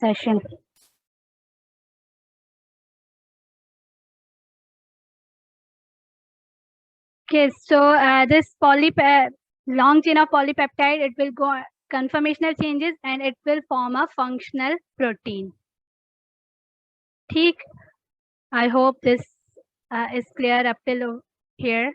session. Okay, so this long chain of polypeptide, it will go conformational changes and it will form a functional protein. ठीक? I hope this is clear up till here.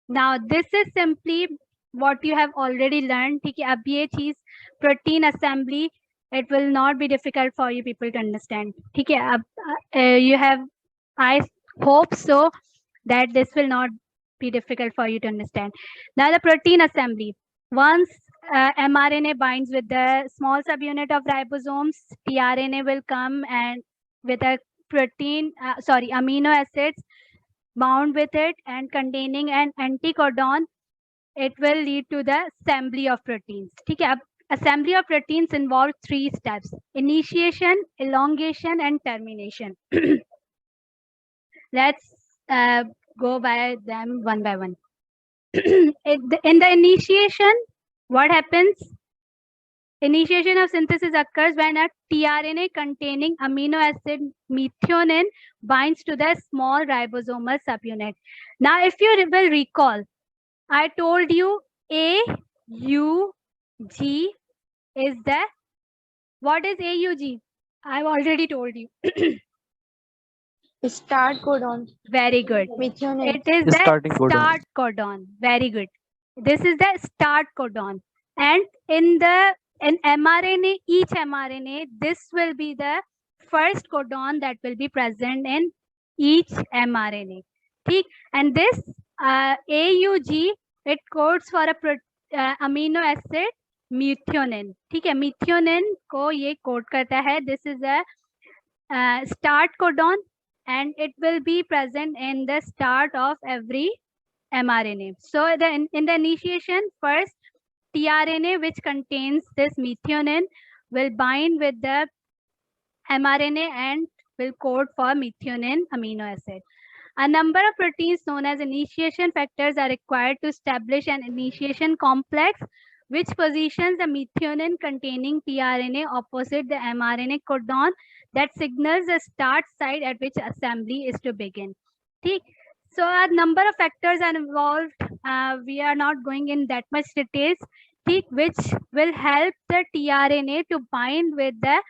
Now this is simply what you have already learned. ठीक है? अब ये चीज protein assembly, it will not be difficult for you people to understand. ठीक है? अब you have, I hope so that this will not be difficult for you to understand. Now the protein assembly. Once mRNA binds with the small subunit of ribosomes, tRNA will come and with a amino acids bound with it and containing an anticodon, it will lead to the assembly of proteins. ठीक है? अब assembly of proteins involve 3 steps: initiation, elongation, and termination. Let's go by them one by one. In the initiation, what happens? Initiation of synthesis occurs when a tRNA containing amino acid methionine binds to the small ribosomal subunit. Now, if you will recall, I told you AUG is the, what is AUG? I've already told you. Start codon. Very good. Methionine. It is the start codon. Very good. This is the start codon. And in mRNA, each mRNA, this will be the first codon that will be present in each mRNA. ठीक? And this AUG, it codes for a amino acid methionine. ठीक है? Methionine को ये code करता है. This is a start codon and it will be present in the start of every mRNA. So in the initiation, first tRNA which contains this methionine will bind with the mRNA and will code for methionine amino acid. A number of proteins known as initiation factors are required to establish an initiation complex which positions the methionine containing tRNA opposite the mRNA codon that signals the start site at which assembly is to begin. ठीक? So a number of factors are involved. We are not going in that much details, which will help the tRNA to bind with the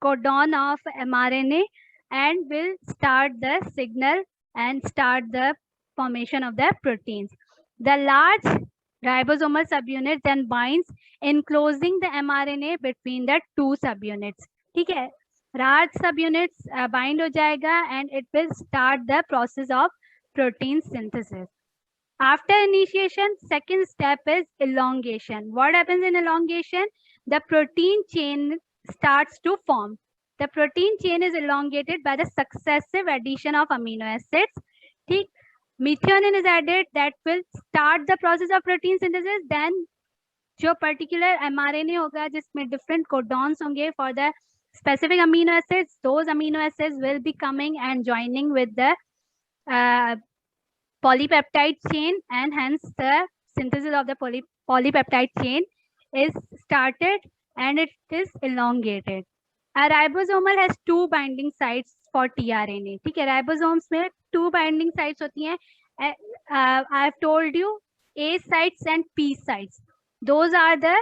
codon of mRNA and will start the signal and start the formation of the proteins. The large ribosomal subunit then binds, enclosing the mRNA between the 2 subunits. ठीक है? Large subunits bind हो जाएगा and it will start the process of protein synthesis. After initiation, second step is elongation. What happens in elongation? The protein chain starts to form. The protein chain is elongated by the successive addition of amino acids. ठीक? Methionine is added, that will start the process of protein synthesis. Then जो particular mRNA होगा जिसमें different codons होंगे for the specific amino acids, those amino acids will be coming and joining with the polypeptide chain, and hence the synthesis of the polypeptide chain is started and it is elongated. A ribosomal has 2 binding sites for tRNA. ठीक है? Ribosomes में 2 binding sites होती हैं. I have told you A sites and P sites. Those are the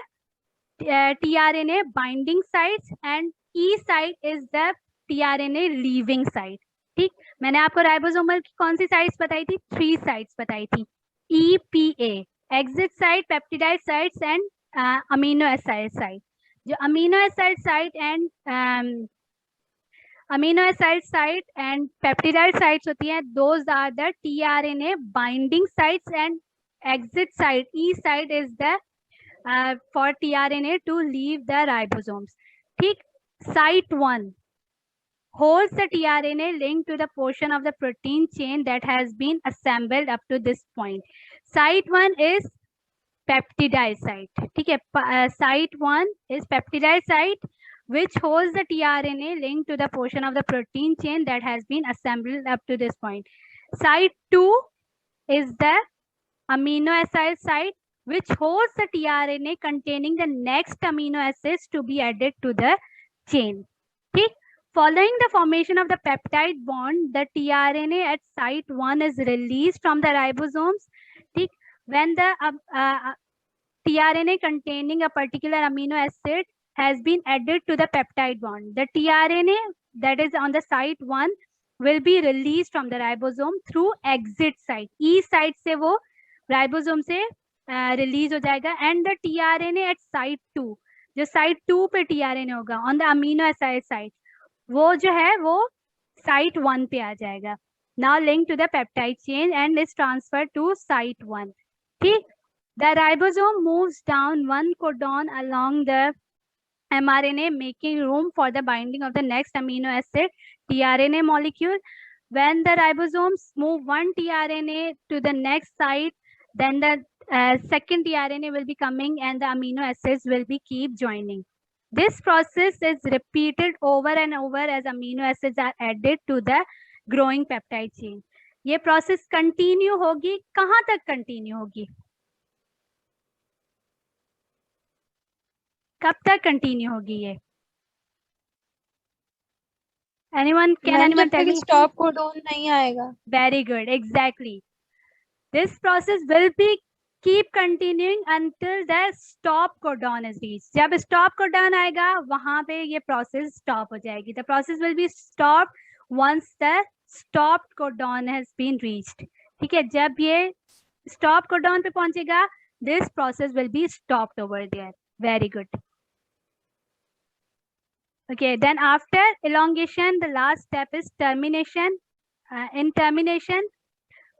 tRNA binding sites and E site is the tRNA leaving site. ठीक? मैंने आपको ribosomal की कौन सी साइट्स बताई थी? 3 साइट्स बताई थी. EPA, exit site, peptidized sites and amino acid site. जो amino acid site and peptidized sites होती हैं, those are the tRNA binding sites, and exit site, E site, is the for tRNA to leave the ribosomes. ठीक? Site 1 holds the tRNA linked to the portion of the protein chain that has been assembled up to this point. Site 1 is peptidized site. ठीक है? Site 1 is peptidized site which holds the tRNA linked to the portion of the protein chain that has been assembled up to this point. Site 2 is the amino acid site which hosts the tRNA containing the next amino acids to be added to the chain. ठीक? Following the formation of the peptide bond, the tRNA at site 1 is released from the ribosomes. ठीक? When the tRNA containing a particular amino acid has been added to the peptide bond, the tRNA that is on the site 1 will be released from the ribosome through exit site. E site से वो ribosome से release हो जाएगा, and the tRNA at site 2, जो site 2 पे tRNA होगा on the amino acid site, वो जो है वो site 1 पे आ जाएगा. Now linked to the peptide chain and is transferred to site 1. ठीक? The ribosome moves down one codon along the mRNA, making room for the binding of the next amino acid tRNA molecule. When the ribosomes move one tRNA to the next site, then the second tRNA will be coming and the amino acids will be keep joining. This process is repeated over and over as amino acids are added to the growing peptide chain. ये process continue होगी, कहाँ तक continue होगी? कब तक continue होगी ये? Anyone can anyone tell me? Stop codon नहीं आएगा. Very good, exactly. This process will be keep continuing until the stop codon is reached. जब stop codon आएगा वहां पे ये process stop हो जाएगी. The process will be stopped once the stopped codon has been reached. ठीक है, जब ये stop codon पे पहुंचेगा, this process will be stopped over there. Very good. Okay, then after elongation, the last step is termination. In termination,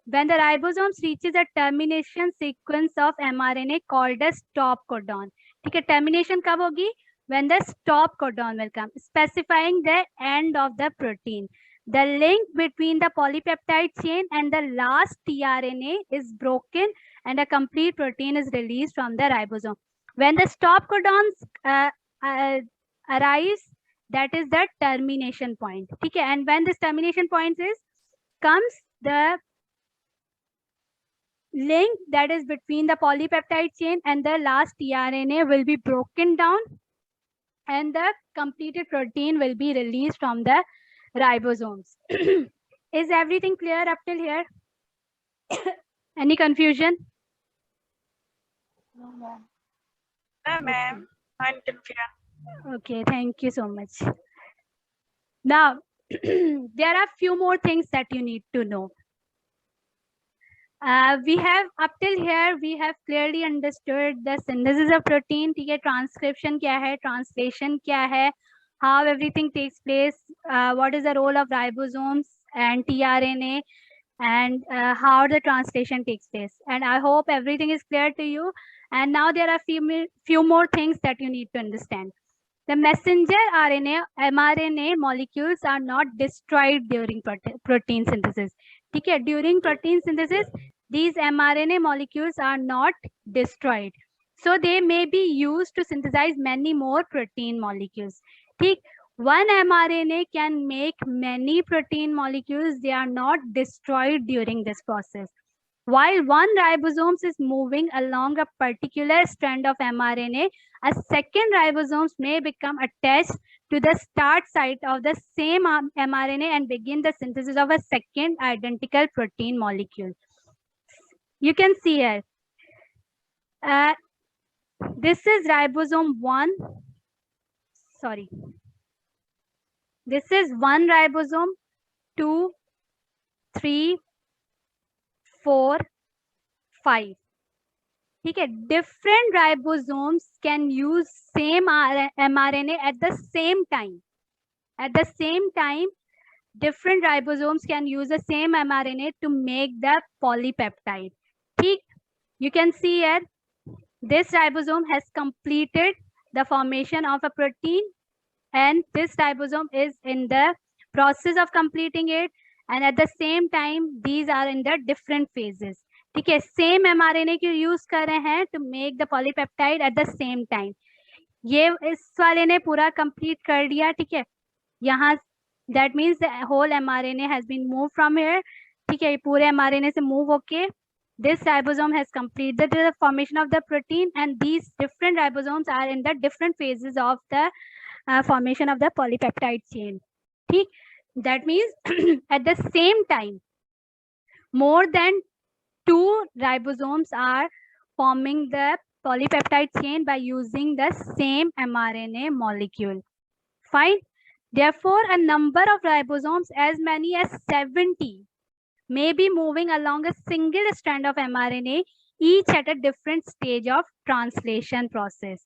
when the ribosomes reaches a termination sequence of mRNA called a stop codon. ठीक है, termination कब होगी? When the stop codon will come, specifying the end of the protein. The link between the polypeptide chain and the last tRNA is broken and a complete protein is released from the ribosome. When the stop codons arise, that is the termination point. ठीक है, and when this termination point comes the link that is between the polypeptide chain and the last tRNA will be broken down and the completed protein will be released from the ribosomes. Is everything clear up till here? Any confusion? No, ma'am. No, ma'am. I'm confused. Okay, thank you so much. Now, there are few more things that you need to know. We have up till here, we have clearly understood the synthesis of protein. ठीक है, transcription क्या है, translation क्या है, how everything takes place, what is the role of ribosomes and tRNA, and how the translation takes place. And I hope everything is clear to you. And now there are few more things that you need to understand. The messenger RNA, mRNA molecules are not destroyed during protein synthesis. ठीक है, during protein synthesis, these mRNA molecules are not destroyed. So they may be used to synthesize many more protein molecules. ठीक, one mRNA can make many protein molecules. They are not destroyed during this process. While one ribosome is moving along a particular strand of mRNA, a second ribosome may become attached to the start site of the same mRNA and begin the synthesis of a second identical protein molecule. You can see here. This is ribosome 1. Sorry. This is one ribosome, 2, 3, 4, 5. ठीक है, different ribosomes can use same mRNA at the same time. At the same time, different ribosomes can use the same mRNA to make the polypeptide. ठीक, you can see here, this ribosome has completed the formation of a protein, and this ribosome is in the process of completing it, and at the same time these are in the different phases. ठीक है, same mRNA को use कर रहे हैं to make the polypeptide at the same time. ये इस वाले ने पूरा कंप्लीट कर दिया. ठीक है, यहाँ that means the whole mRNA has been move from here. ठीक है, पूरे mRNA से मूव होके this ribosome has completed the formation of the protein, and these different ribosomes are in the different phases of the formation of the polypeptide chain. ठीक? That means at the same time, more than 2 ribosomes are forming the polypeptide chain by using the same mRNA molecule. Fine. Therefore, a number of ribosomes as many as 70 may be moving along a single strand of mRNA, each at a different stage of translation process.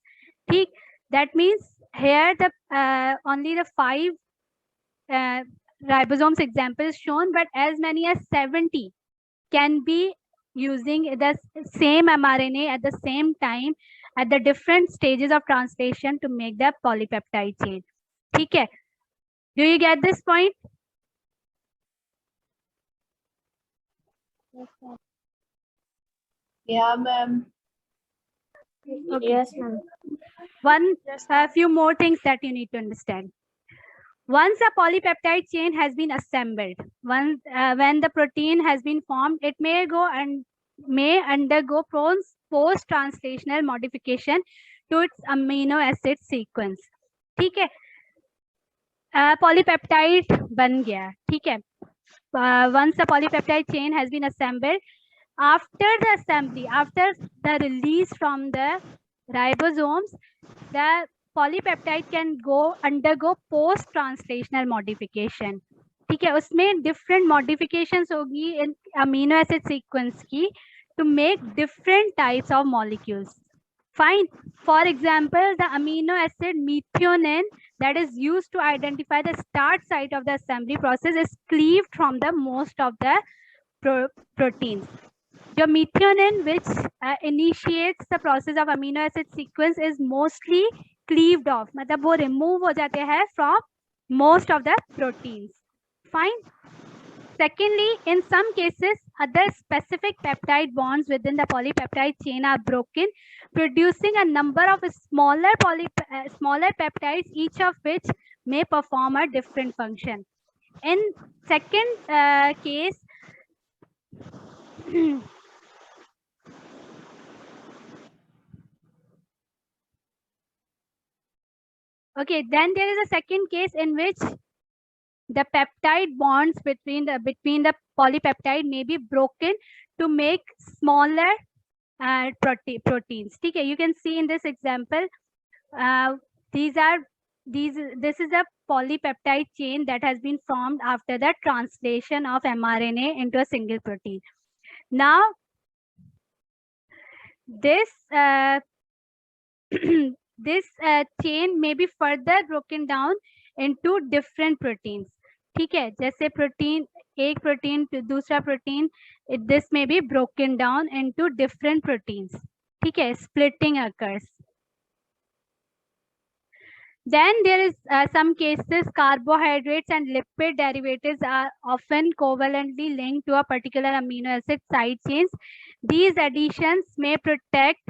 ठीक? That means here the only the 5 ribosomes example is shown, but as many as 70 can be using the same mRNA at the same time at the different stages of translation to make the polypeptide chain. ठीक है? Do you get this point? Yeah, ma'am. Okay. Yes, ma'am. A few more things that you need to understand. Once a polypeptide chain has been assembled, when the protein has been formed, it may undergo post-translational modification to its amino acid sequence. ठीक है? Polypeptide बन गया. ठीक है? Once the polypeptide chain has been assembled, after the assembly, after the release from the ribosomes, the polypeptide can undergo post translational modification. ठीक है? उसमें different modifications होगी in amino acid sequence की to make different types of molecules. Fine. For example, the amino acid methionine that is used to identify the start site of the assembly process is cleaved from the most of the proteins. The methionine, which initiates the process of amino acid sequence, is mostly cleaved off. मतलब वो remove हो जाते हैं from most of the proteins. Fine. Secondly, in some cases, other specific peptide bonds within the polypeptide chain are broken, producing a number of smaller peptides, each of which may perform a different function. In second case, okay, then there is a second case in which the peptide bonds between the polypeptide may be broken to make smaller proteins. Okay, you can see in this example, this is a polypeptide chain that has been formed after the translation of mRNA into a single protein. Now, this this chain may be further broken down into different proteins. ठीक है? जैसे protein, एक protein to दूसरा protein, this may be broken down into different proteins. ठीक है? Splitting occurs. Then there is some cases carbohydrates and lipid derivatives are often covalently linked to a particular amino acid side chains. These additions may protect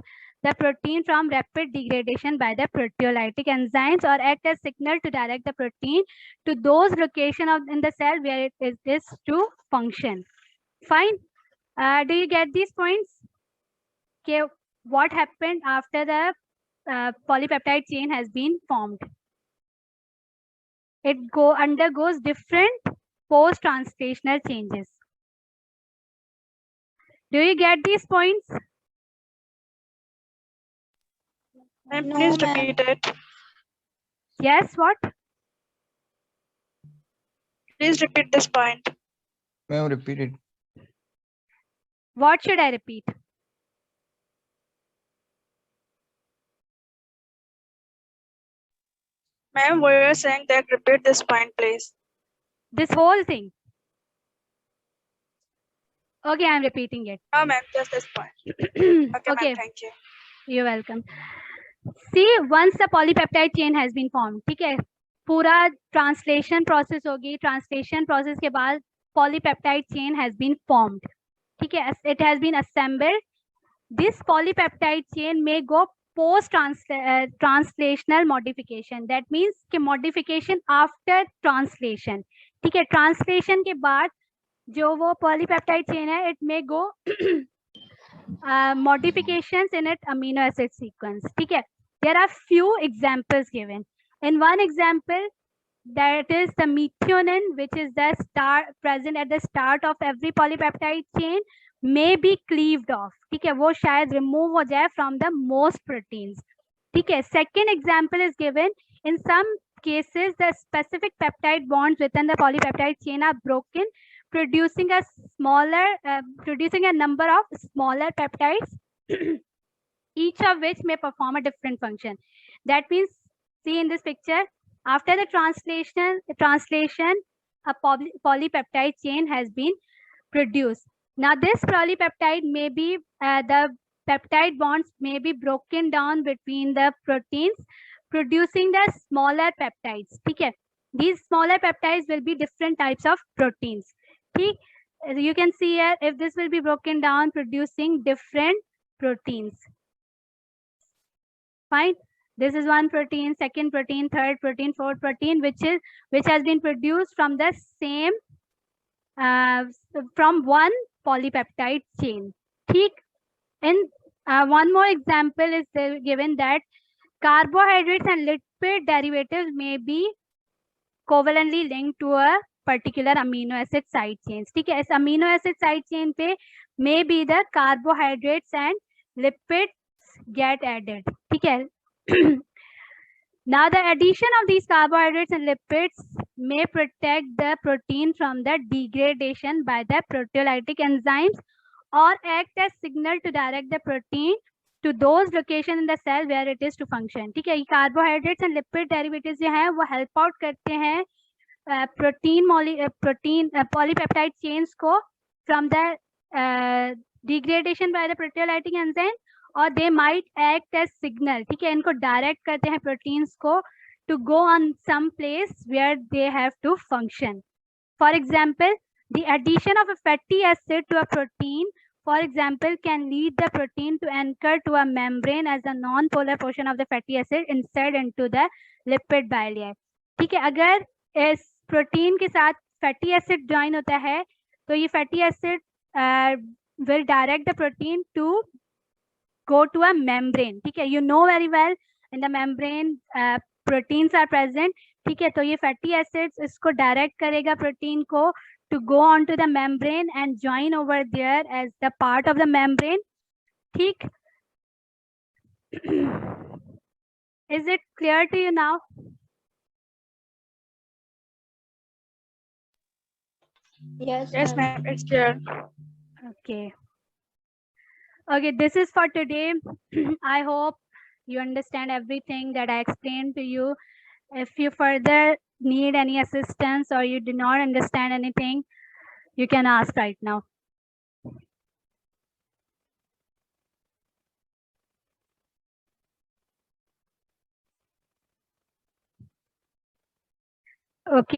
the protein from rapid degradation by the proteolytic enzymes or act as signal to direct the protein to those locations in the cell where it is to function. Fine. Do you get these points? Okay. What happened after the polypeptide chain has been formed? It undergoes different post-translational changes. Do you get these points? Ma'am, No, please ma'am. repeat it. Yes, what? Please repeat this point. Ma'am, repeat it. What should I repeat? Ma'am, we are saying that repeat this point, please. This whole thing. Okay, I'm repeating it. No, ma'am, just this point. Okay, Okay, ma'am, thank you. you're welcome. See, once the polypeptide chain has been formed, ठीक है? पूरा translation process होगी. Translation process के बाद polypeptide chain has been formed. ठीक है? It has been assembled. This polypeptide chain may go post translational modification. That means कि modification after translation. ठीक है? Translation के बाद जो वो polypeptide chain है, it may go modifications in its amino acid sequence. Okay, there are few examples given. In one example, that is the methionine, which is the present at the start of every polypeptide chain, may be cleaved off. ठीक है, वो शायद remove हो जाए from the most proteins. ठीक है, second example is given. In some cases, the specific peptide bonds within the polypeptide chain are broken, producing a number of smaller peptides, each of which may perform a different function. That means, see in this picture, after the translation, a polypeptide chain has been produced. Now, this polypeptide may be the peptide bonds may be broken down between the proteins, producing the smaller peptides. Okay, these smaller peptides will be different types of proteins. Okay, you can see here if this will be broken down, producing different proteins. Fine. This is one protein, second protein, third protein, fourth protein, which has been produced from the same from one polypeptide chain. ठीक. And one more example is given that carbohydrates and lipid derivatives may be covalently linked to a particular amino acid side chains. ठीक है, इस amino acid side chain पे may be the carbohydrates and lipids get added. ठीक है. Now, the addition of these carbohydrates and lipids may protect the protein from the degradation by the proteolytic enzymes or act as signal to direct the protein to those locations in the cell where it is to function. ठीक है, carbohydrates and lipid derivatives जो हैं वो help out करते हैं polypeptide chains को from the degradation by the proteolytic enzyme, or they might act as signal. ठीक है, इनको direct करते हैं proteins को to go on some place where they have to function. For example, the addition of a fatty acid to a protein, for example, can lead the protein to anchor to a membrane as a non-polar portion of the fatty acid instead into the lipid bilayer. ठीक है, अगर इस protein के साथ fatty acid join होता है, तो ये fatty acid will direct the protein to go to a membrane. ठीक है, you know very well in the membrane proteins are present. ठीक है, तो ये fatty acids इसको direct करेगा protein को to go onto the membrane and join over there as the part of the membrane. ठीक. Is it clear to you now? Yes, ma'am. It's clear. Okay. Okay, this is for today. I hope you understand everything that I explained to you. If you further need any assistance or you do not understand anything, you can ask right now. Okay.